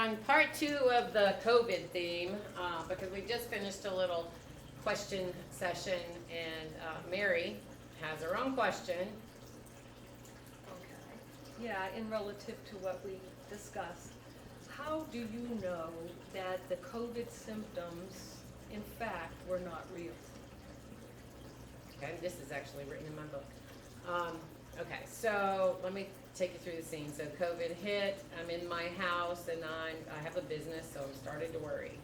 on part 2 of the COVID theme, because we just finished a little question session, and Mary has her own question. Okay. Yeah, in relative to what we discussed, how do you know that the COVID symptoms, in fact, were not real? Okay, this is actually written in my book. Okay, so let me take you through the scene. So COVID hit, I'm in my house, and I have a business, so I'm starting to worry.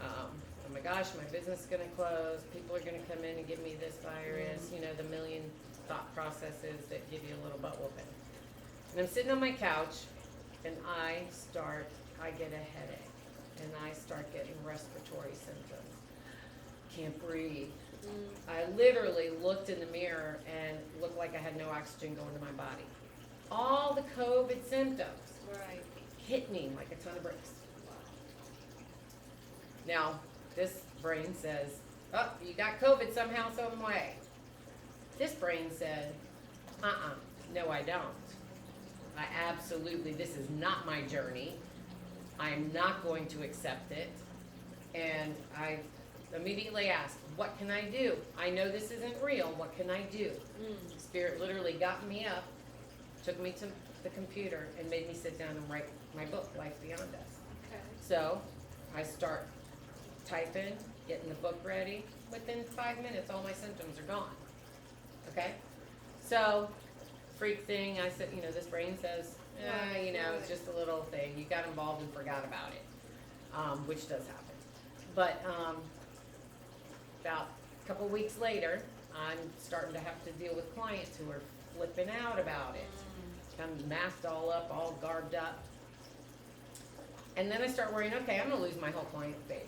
Oh my gosh, my business is gonna close, people are gonna come in and give me this virus, you know, the million thought processes that give you a little butt whooping. And I'm sitting on my couch, and I get a headache, and I start getting respiratory symptoms. Can't breathe. I literally looked in the mirror and looked like I had no oxygen going to my body. All the COVID symptoms Right. hit me like a ton of bricks. Now, this brain says, oh, you got COVID somehow, some way. This brain said, no I don't. I absolutely, this is not my journey. I am not going to accept it. And I immediately asked, what can I do? I know this isn't real, what can I do? Spirit literally got me up, took me to the computer, and made me sit down and write my book, Life Beyond Us. Okay. So I start typing, getting the book ready. Within 5 minutes, all my symptoms are gone. Okay? So, freak thing, I said, you know, this brain says, you know, it's just a little thing. You got involved and forgot about it, which does happen. But about a couple weeks later, I'm starting to have to deal with clients who are flipping out about it. Kind of masked all up, all garbed up. And then I start worrying, okay, I'm gonna lose my whole client base.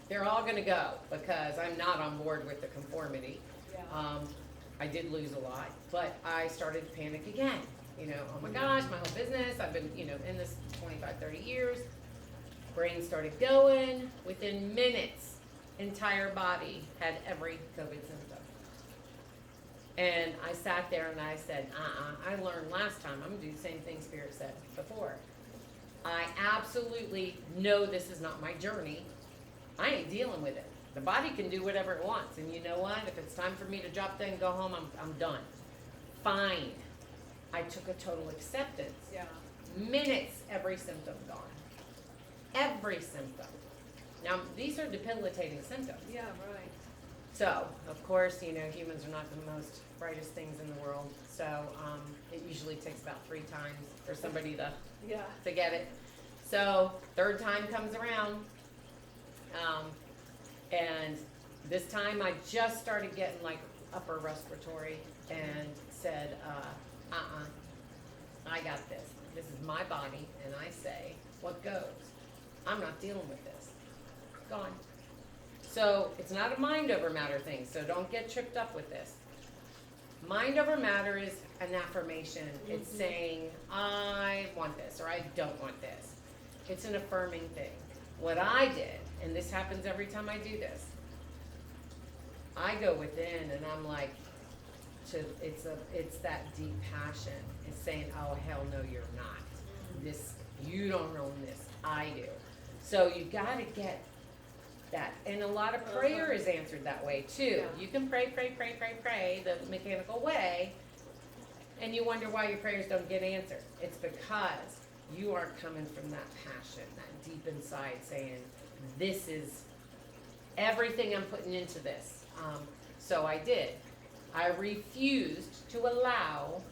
They're all gonna go because I'm not on board with the conformity. Yeah. I did lose a lot, but I started to panic again. You know, oh my gosh, my whole business, I've been, you know, in this 25, 30 years. Brain started going. Within minutes, entire body had every COVID symptom. And I sat there and I said, I learned last time, I'm gonna do the same thing Spirit said before. I absolutely know this is not my journey. I ain't dealing with it. The body can do whatever it wants, and you know what? If it's time for me to drop dead and go home, I'm done. Fine. I took a total acceptance. Yeah. Minutes, every symptom gone. Every symptom. Now, these are debilitating symptoms. Yeah, right. So, of course, you know, humans are not the most brightest things in the world. So, it usually takes about 3 times for somebody to get it. So, third time comes around. And this time I just started getting like upper respiratory and said, I got this. This is my body, and I say what goes. I'm not dealing with this. Gone. So it's not a mind over matter thing, so don't get tripped up with this. Mind over matter is an affirmation. It's saying, I want this, or I don't want this. It's an affirming thing. What I did, and this happens every time I do this, I go within and I'm like, it's that deep passion. It's saying, oh hell no, you're not. This, you don't own this, I do. So you gotta get that. And a lot of prayer is answered that way too. You can pray the mechanical way, and you wonder why your prayers don't get answered. It's because you aren't coming from that passion, that deep inside saying, this is everything I'm putting into this. So I did. I refused to allow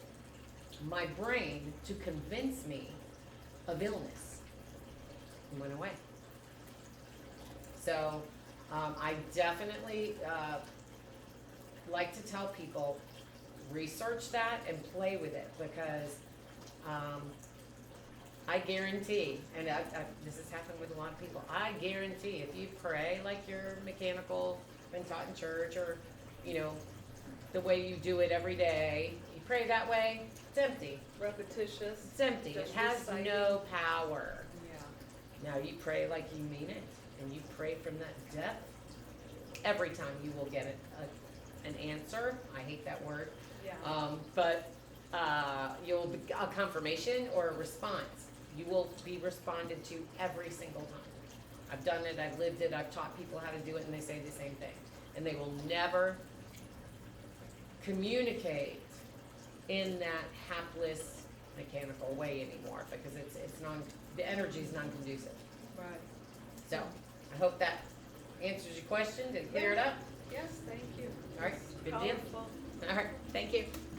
my brain to convince me of illness. It went away. So I definitely like to tell people, research that and play with it, because I guarantee, and this has happened with a lot of people, I guarantee if you pray like you're mechanical, been taught in church, or, you know, the way you do it every day, you pray that way, it's empty. Repetitious. It's empty. It has no power. Yeah. Now you pray like you mean it, and you pray from that depth, every time you will get an answer. I hate that word. Yeah. But you'll be a confirmation or a response. You will be responded to every single time. I've done it, I've lived it, I've taught people how to do it, and they say the same thing. And they will never communicate in that hapless mechanical way anymore, because it's non, the energy is non-conducive. Right. So, I hope that answers your question, did it clear it up? Yes, thank you. All right, good deal. Powerful. All right, thank you.